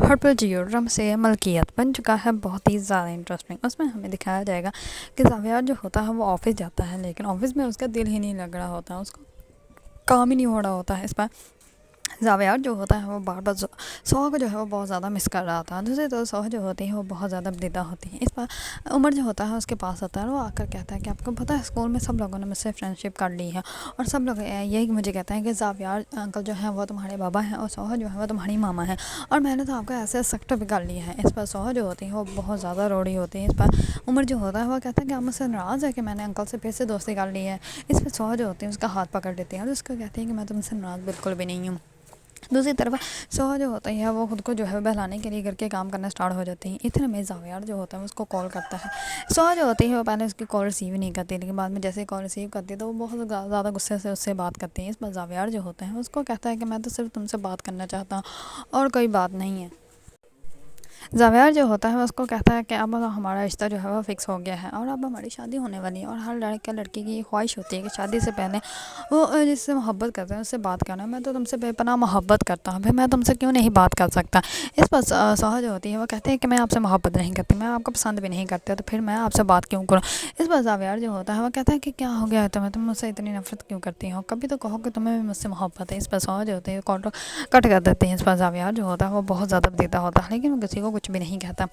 ہرپل جیوڈرم سے ملکیت بن چکا ہے بہت ہی زیادہ انٹرسٹنگ۔ اس میں ہمیں دکھایا جائے گا کہ زاویار جو ہوتا ہے وہ آفس جاتا ہے، لیکن آفس میں اس کا دل ہی نہیں لگ رہا ہوتا، اس کو کام ہی نہیں ہو رہا ہوتا ہے۔ اس پر زاویار جو ہوتا ہے وہ بار بار سوہا کو جو ہے وہ بہت زیادہ مس کر رہا تھا۔ دوسری طرف سوہا جو ہوتی ہے وہ بہت زیادہ بدیدہ ہوتی ہے۔ اس پر عمر جو ہوتا ہے اس کے پاس آتا ہے، وہ آ کر کہتا ہے کہ آپ کو پتہ ہے اسکول میں سب لوگوں نے مجھ سے فرینڈ شپ کر لی ہے، اور سب لوگ یہی مجھے کہتے ہیں کہ زاویار انکل جو ہیں وہ تمہارے بابا ہیں، اور سوہا جو ہے وہ تمہاری ماما ہے، اور میں نے تو آپ کا ایسے سیکٹر بھی کر لیا ہے۔ اس پر سوہا جو ہوتی ہے وہ بہت زیادہ روڑی ہوتی ہے۔ اس پر عمر جو ہوتا ہے وہ کہتا ہے کہ آپ مجھ سے ناراض ہے کہ میں نے انکل سے پھر سے دوستی کر لی ہے۔ اس پر سوہا جو ہوتی ہے اس کا ہاتھ پکڑ لیتی ہے اور اس کو کہتی ہے کہ میں تم سے ناراض بالکل بھی نہیں ہوں۔ دوسری طرف سوہا جو ہوتا ہے وہ خود کو جو ہے بہلانے کے لیے گھر کے کام کرنا سٹارٹ ہو جاتے ہیں۔ اتنے میں زاویار جو ہوتا ہے اس کو کال کرتا ہے۔ سوہا جو ہوتی ہے وہ پہلے اس کی کال ریسیو نہیں کرتی، لیکن بعد میں جیسے ہی کال ریسیو کرتی ہے تو وہ بہت زیادہ غصے سے اس سے بات کرتی ہے۔ اس پر زاویار جو ہوتا ہے اس کو کہتا ہے کہ میں تو صرف تم سے بات کرنا چاہتا ہوں اور کوئی بات نہیں ہے۔ زاویار جو ہوتا ہے اس کو کہتا ہے کہ اب ہمارا رشتہ جو ہے وہ فکس ہو گیا ہے اور اب ہماری شادی ہونے والی ہے، اور ہر لڑکا لڑکی کی یہ خواہش ہوتی ہے کہ شادی سے پہلے وہ جس سے محبت کرتے ہیں اس سے بات کرنا۔ میں تو تم سے بے پناہ محبت کرتا ہوں، پھر میں تم سے کیوں نہیں بات کر سکتا۔ اس پر سوہا جو ہوتی ہے وہ کہتے ہیں کہ میں آپ سے محبت نہیں کرتی، میں آپ کو پسند بھی نہیں کرتی، تو پھر میں آپ سے بات کیوں کروں۔ اس پر زاویار جو ہوتا ہے وہ کہتا ہے کہ کیا ہو گیا ہے تمہیں، تم مجھ سے اتنی نفرت کیوں کرتی ہو، کبھی تو کہو کہ تمہیں بھی مجھ سے محبت ہے۔ اس پر سوہا جو ہوتی ہے کال کٹ کر دیتے ہیں۔ اس پر زاویار جو ہوتا ہے وہ بہت زیادہ بدیدہ ہوتا ہے، لیکن وہ کسی کو کچھ بھی نہیں کہتا۔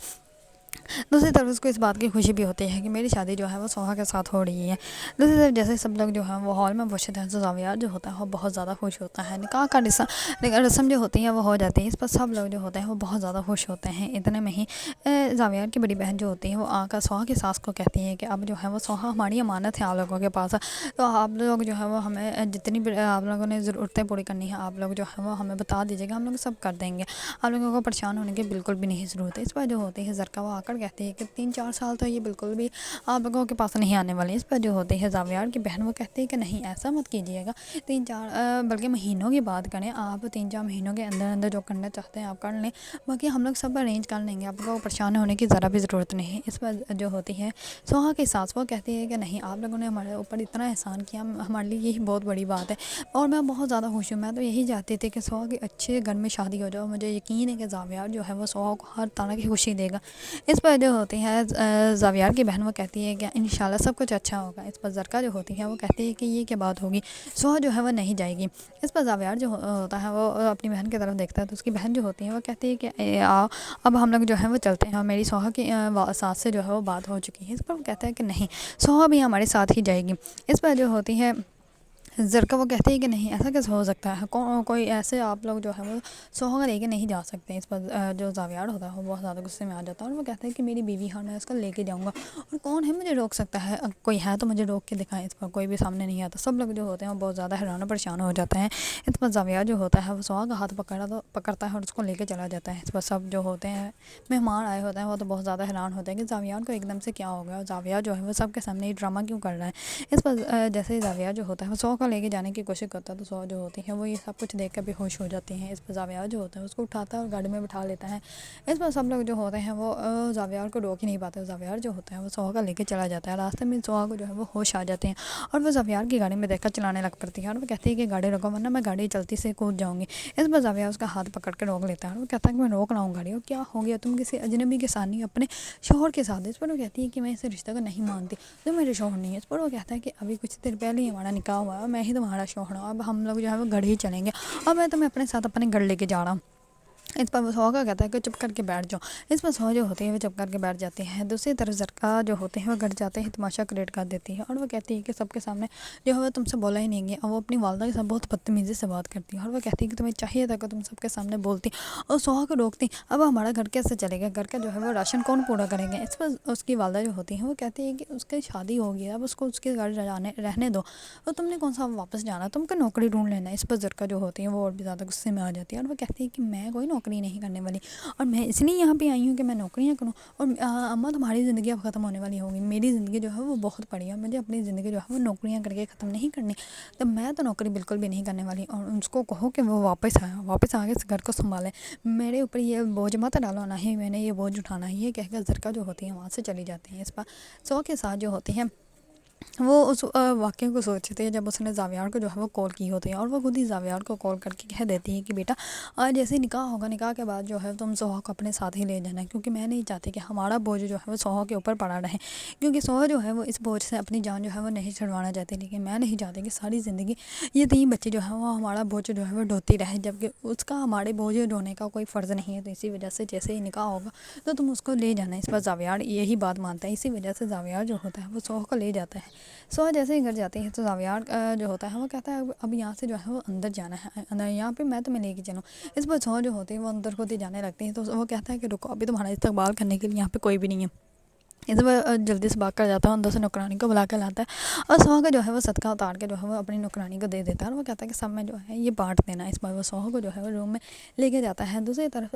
دوسری طرف اس کو اس بات کی خوشی بھی ہوتی ہے کہ میری شادی جو ہے وہ سوہا کے ساتھ ہو رہی ہے۔ دوسری طرف جیسے سب لوگ جو ہیں وہ ہال میں پہنچتے ہیں تو زاویار جو ہوتا ہے وہ بہت زیادہ خوش ہوتا ہے۔ نکاح کا رسم جو ہوتی ہے وہ ہو جاتی ہے۔ اس پر سب لوگ جو ہوتے ہیں وہ بہت زیادہ خوش ہوتے ہیں۔ اتنے میں ہی زاویار کی بڑی بہن جو ہوتی ہے وہ آ کر سوہا کی ساس کو کہتی ہے کہ اب جو ہے وہ سوہا ہماری امانت ہے آپ لوگوں کے پاس، تو آپ لوگ جو ہے وہ ہمیں جتنی بھی آپ لوگوں نے ضرورتیں پوری کرنی ہے آپ لوگ جو ہے وہ ہمیں بتا دیجیے گا، ہم لوگ سب کر دیں گے، آپ لوگوں کو پریشان ہونے کی بالکل بھی نہیں ضرورت ہے۔ اس پر جو ہوتی ہے زرکا وہ آ کر کہتی ہے کہ 3-4 سال تو یہ بالکل بھی آپ لوگوں کے پاس نہیں آنے والی۔ اس پر جو ہوتی ہے زاویار کی بہن وہ کہتی ہے کہ نہیں ایسا مت کیجیے گا، 3-4 بلکہ مہینوں کی بات کریں آپ، 3-4 مہینوں کے اندر اندر جو کرنا چاہتے ہیں آپ کر لیں، باقی ہم لوگ سب ارینج کر لیں گے، آپ کو پریشان ہونے کی ذرا بھی ضرورت نہیں ہے۔ اس پر جو ہوتی ہے سوہا کی ساس وہ کہتی ہے کہ نہیں آپ لوگوں نے ہمارے اوپر اتنا احسان کیا، ہمارے لیے یہی بہت بڑی بات ہے، اور میں بہت زیادہ خوش ہوں، میں تو یہی چاہتی تھی کہ سوہا کی اچھے گھر میں شادی ہو جائے، مجھے یقین ہے کہ زاویار جو ہے وہ سوہا کو ہر طرح کی خوشی دے گا۔ اس پر جو ہوتی ہے زاویار کی بہن وہ کہتی ہے کہ انشاءاللہ سب کچھ اچھا ہوگا۔ اس پر زرکا جو ہوتی ہے وہ کہتی ہے کہ یہ کیا بات ہوگی، سوہا جو ہے وہ نہیں جائے گی۔ اس پر زاویار جو ہوتا ہے وہ اپنی بہن کی طرف دیکھتا ہے تو اس کی بہن جو ہوتی ہے وہ کہتی ہے کہ اب ہم لوگ جو ہے وہ چلتے ہیں، اور میری سوہا کی ساس سے جو ہے وہ بات ہو چکی ہے۔ اس پر وہ کہتا ہے کہ نہیں سوہا بھی ہمارے ساتھ ہی جائے گی۔ اس پر جو ہوتی ہے زرکا وہ کہتی ہے کہ نہیں ایسا کیسے ہو سکتا ہے، کوئی ایسے آپ لوگ جو ہے وہ سوہا کو لے کے نہیں جا سکتے۔ اس پر جو زاویار ہوتا ہے وہ بہت زیادہ غصے میں آ جاتا ہے اور وہ کہتا ہے کہ میری بیوی ہے اور میں اس کو لے کے جاؤں گا، اور کون ہے مجھے روک سکتا ہے، کوئی ہے تو مجھے روک کے دکھائے۔ اس پر کوئی بھی سامنے نہیں آتا، سب لوگ جو ہوتے ہیں وہ بہت زیادہ حیران و پریشان ہو جاتے ہیں۔ اس پر زاویار جو ہوتا ہے وہ سوہا کا ہاتھ پکڑتا ہے اور اس کو لے کے چلا جاتا ہے۔ اس پر سب جو ہوتے ہیں مہمان آئے ہوتے ہیں وہ تو بہت زیادہ حیران ہوتے ہیں کہ زاویار کو ایک دم سے کیا ہو گیا، اور زاویار جو ہے وہ سب کے سامنے یہ ڈرامہ کیوں کر رہا ہے۔ اس پر جیسے ہی زاویار جو ہوتا ہے وہ سوہا کو لے کے جانے کی کوشش کرتا ہے تو سوہا جو ہوتی ہے وہ یہ سب کچھ دیکھ کر بے ہوش ہو جاتی ہیں۔ اس پر زاویار جو ہوتا ہے اس کو اٹھاتا ہے اور گاڑی میں بٹھا لیتا ہے۔ اس پر سب لوگ جو ہوتے ہیں وہ زاویار کو روک ہی نہیں پاتے، زاویار جو ہوتا ہے وہ سوہا کو لے کے چلا جاتا ہے۔ راستے میں سوہا کو جو ہے وہ ہوش آ جاتے ہیں اور وہ زاویار کی گاڑی میں دیکھ کر چلانے لگ پڑتی ہے، اور وہ کہتی ہے کہ گاڑی روکو ورنہ میں گاڑی چلتی سے کود جاؤں گی۔ اس پر زاویار اس کا ہاتھ پکڑ کے روک لیتا ہے اور وہ کہتا ہے کہ میں روک رہا ہوں گاڑی، اور کیا ہو گیا تم کسی اجنبی کے ساتھ نہیں اپنے شوہر کے ساتھ۔ اس پر وہ کہتی ہے کہ میں اس رشتہ کو نہیں مانتی، تو میرے شوہر نہیں ہے۔ اس پر وہ کہتا ہے کہ ابھی کچھ دیر پہلے ہی ہمارا نکاح ہوا ہے اور میں ہی تمہارا شوہر ہوں، اب ہم لوگ جو ہے وہ گھر ہی چلیں گے اور میں تمہیں اپنے ساتھ اپنے گھر لے کے جا رہا ہوں۔ اس پر وہ سوہا کہتا ہے کہ چپ کر کے بیٹھ جاؤ۔ اس پر سوہا جو ہوتی ہے وہ چپ کر کے بیٹھ جاتی ہے۔ دوسری طرف زرکا جو ہوتے ہیں وہ گھر جاتے ہی تماشا کریٹ کر دیتی ہے اور وہ کہتی ہے کہ سب کے سامنے جو ہے وہ تم سے بولا ہی نہیں گیا، اور وہ اپنی والدہ کے ساتھ بہت بدتمیزی سے بات کرتی ہے اور وہ کہتی ہے کہ تمہیں چاہیے تھا کہ تم سب کے سامنے بولتی اور سوہا کو روکتی، اب ہمارا گھر کیسے چلے گا، گھر کا جو ہے وہ راشن کون پورا کریں گے۔ اس پر اس کی والدہ جو ہوتی ہیں وہ کہتی ہے کہ اس کی شادی ہو گئی ہے، اب اس کو اس کے گھر رہنے دو، اور تم نے کون سا واپس جانا، تم کو نوکری ڈھونڈ لینا۔ اس پر زرکا جو ہوتی ہے وہ اور بھی زیادہ غصے میں آ جاتی ہے اور وہ کہتی ہے کہ میں کوئی نوکری نہیں کرنے والی، اور میں اس لیے یہاں پہ آئی ہوں کہ میں نوکریاں کروں، اور اماں تمہاری زندگی اب ختم ہونے والی ہوگی، میری زندگی جو ہے وہ بہت بڑی ہے، مجھے اپنی زندگی جو ہے وہ نوکریاں کر کے ختم نہیں کرنی، تو میں تو نوکری بالکل بھی نہیں کرنے والی، اور اس کو کہو کہ وہ واپس آ کے اس گھر کو سنبھالے، میرے اوپر یہ بوجھ مت ڈالو، نہ ہی میں نے یہ بوجھ اٹھانا ہے۔ یہ کہہ کر زرکا جو ہوتی ہے وہاں سے چلی جاتی ہے۔ اس پر سو کے ساتھ جو ہوتی ہے وہ اس واقعے کو سوچتے ہیں جب اس نے زاویار کو جو ہے وہ کال کی ہوتی ہے، اور وہ خود ہی زاویار کو کال کر کے کہہ دیتی ہے کہ بیٹا آج جیسے نکاح ہوگا، نکاح کے بعد جو ہے تم سوہا کو اپنے ساتھ ہی لے جانا ہے، کیونکہ میں نہیں چاہتی کہ ہمارا بوجھ جو ہے وہ سوہا کے اوپر پڑا رہے، کیونکہ سوہا جو ہے وہ اس بوجھ سے اپنی جان جو ہے وہ نہیں چھڑوانا چاہتی، لیکن میں نہیں چاہتی کہ ساری زندگی یہ 3 بچے جو ہے وہ ہمارا بوجھ جو ہے وہ ڈھوتی رہے، جبکہ اس کا ہمارے بوجھ ڈھونے کا کوئی فرض نہیں ہے۔ تو اسی وجہ سے جیسے ہی نکاح ہوگا تو تم اس کو لے جانا۔ اس پر زاویار یہی بات مانتا ہے، اسی وجہ سے زاویار جو ہوتا ہے وہ سوہا کو لے جاتا ہے۔ سوہا جیسے ہی گھر جاتی ہے تو زاویار جو ہوتا ہے وہ کہتا ہے اب یہاں سے جو ہے وہ اندر جانا ہے، یہاں پہ میں تمہیں لے کے چلوں۔ اس پر سوہا جو ہوتی ہے وہ اندر ہوتی جانے لگتی ہے، تو وہ کہتا ہے کہ رکو، ابھی تمہارا استقبال کرنے کے لیے یہاں پہ کوئی بھی نہیں ہے۔ اس پر جلدی سے بھاگ کر جاتا ہے، اندر سے نوکرانی کو بلا کر لاتا ہے، اور سوہا کا جو ہے وہ صدقہ اتار کے جو ہے وہ اپنی نوکرانی کو دے دیتا ہے، اور وہ کہتا ہے کہ سب میں جو ہے یہ بانٹ دینا۔ اس پر وہ سوہا کو جو ہے وہ روم میں لے کے جاتا ہے۔ دوسری طرف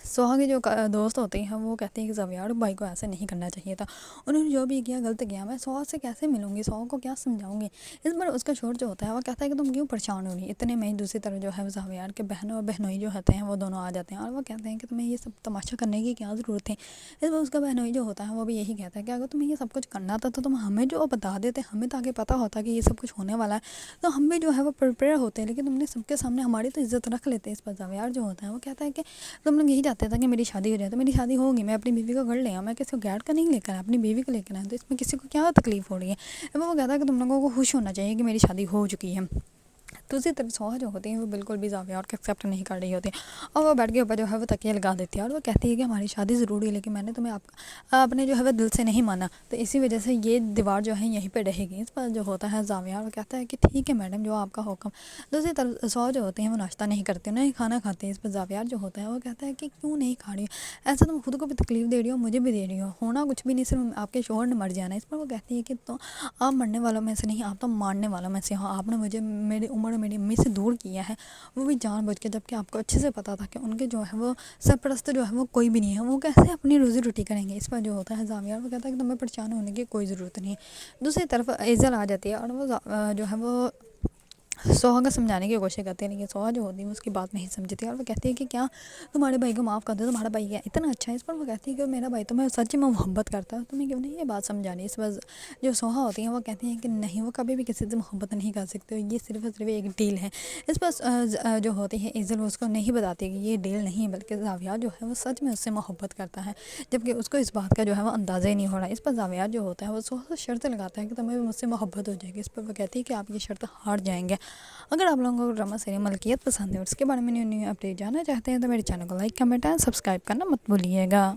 سوہا کے جو دوست ہوتے ہیں وہ کہتے ہیں کہ زاویار بھائی کو ایسے نہیں کرنا چاہیے تھا، انہوں نے جو بھی کیا غلط کیا، میں سوہا سے کیسے ملوں گی، سوہا کو کیا سمجھاؤں گی۔ اس پر اس کا شوہر جو ہوتا ہے وہ کہتا ہے کہ تم کیوں پریشان ہو رہی ہے۔ اتنے میں ہی دوسری طرف جو ہے زاویار کے بہن اور بہنوئی جو ہوتے ہیں وہ دونوں آ جاتے ہیں، اور وہ کہتے ہیں کہ تمہیں یہ سب تماشا کرنے کی کیا ضرورت ہے۔ اس پر اس کا بہنوئی جو ہوتا ہے وہ بھی یہی کہتا ہے کہ اگر تمہیں یہ سب کچھ کرنا تھا تو تم ہمیں جو بتا دیتے، ہمیں تاکہ پتہ ہوتا کہ یہ سب کچھ ہونے والا ہے، تو ہم بھی جو ہے وہ پریپیئر ہوتے ہیں، لیکن تم نے سب کے سامنے ہماری تو عزت رکھ لیتے۔ اس پر زاویار جو ہوتا ہے وہ کہتا ہے کہ تم لوگ یہی چاہتے تھے کہ میری شادی ہو جائے، تو میری شادی ہوگی، میں اپنی بیوی کو گھر لے آؤں، میں کسی کو گیٹ کا نہیں لے کر اپنی بیوی کو لے کر آئیں، تو اس میں کسی کو کیا تکلیف ہو رہی ہے۔ وہ کہتا ہے کہ تم لوگوں کو خوش ہونا چاہیے کہ میری شادی ہو چکی ہے۔ دوسری طرف سوہا جو ہوتی ہے وہ بالکل بھی زاویار کو ایکسیپٹ نہیں کر رہی ہوتی، اور وہ بیڈ کے اوپر جو ہے وہ تکیہ لگا دیتی ہے، اور وہ کہتی ہے کہ ہماری شادی ضروری ہے، لیکن میں نے تمہیں اپنے جو ہے وہ دل سے نہیں مانا، تو اسی وجہ سے یہ دیوار جو ہے یہیں پہ رہے گی۔ اس پر جو ہوتا ہے زاویار وہ کہتا ہے کہ ٹھیک ہے میڈم، جو آپ کا حکم۔ دوسری طرف سوہا جو ہوتے ہیں وہ ناشتہ نہیں کرتے، نہ ہی کھانا کھاتے ہیں۔ اس پر زاویار جو ہوتا ہے وہ کہتا ہے کہ کیوں نہیں کھا رہی ہو، ایسا تم خود کو بھی تکلیف دے رہی ہو، مجھے بھی دے رہی ہو، ہونا کچھ بھی نہیں، صرف آپ کے شوہر نے مر جانا ہے۔ اس پر وہ کہتی ہے کہ تو آپ مرنے والوں میں سے نہیں، آپ تو مارنے والوں میں سے ہو، آپ نے مجھے میری عمر اور میری امی سے دور کیا ہے، وہ بھی جان بوجھ کے، جبکہ آپ کو اچھے سے پتا تھا کہ ان کے جو ہے وہ سرپرست جو ہے وہ کوئی بھی نہیں ہے، وہ کیسے اپنی روزی روٹی کریں گے۔ اس پر جو ہوتا ہے زاویار وہ کہتا ہے کہ تمہیں پریشان ہونے کی کوئی ضرورت نہیں ہے۔ دوسری طرف ایزل آ جاتی ہے، اور وہ جو ہے وہ سوہا کو سمجھانے کی کوشش کرتے ہیں، لیکن سوہا جو ہوتی ہے اس کی بات نہیں سمجھتی، اور وہ کہتی ہے کہ کیا تمہارے بھائی کو معاف کر دو، تمہارا بھائی کیا اتنا اچھا ہے۔ اس پر وہ کہتی ہے کہ میرا بھائی تمہیں سچ میں محبت کرتا ہے، تمہیں کیوں نہیں یہ بات سمجھانی۔ اس پر جو سوہا ہوتی ہیں وہ کہتی ہیں کہ نہیں، وہ کبھی بھی کسی سے محبت نہیں کر سکتے، یہ صرف اور صرف ایک ڈیل ہے۔ اس پر جو ہوتی ہے ایزل اس کو نہیں بتاتی کہ یہ ڈیل نہیں، بلکہ زاویار جو ہے وہ سچ میں اس سے محبت کرتا ہے، جبکہ اس کو اس بات کا جو ہے وہ اندازہ ہی نہیں ہو رہا۔ اس پر زاویار جو ہوتا ہے وہ سوہا سے شرط لگاتا ہے کہ تمہیں مجھ سے محبت ہو جائے گی۔ اس پر وہ کہتی ہے کہ آپ یہ شرط ہار جائیں گے۔ اگر آپ لوگوں کو ڈرامہ سیریل ملکیت پسند ہے اور اس کے بارے میں نیو اپڈیٹ جاننا چاہتے ہیں تو میرے چینل کو لائک، کمنٹ اور سبسکرائب کرنا مت بھولیے گا۔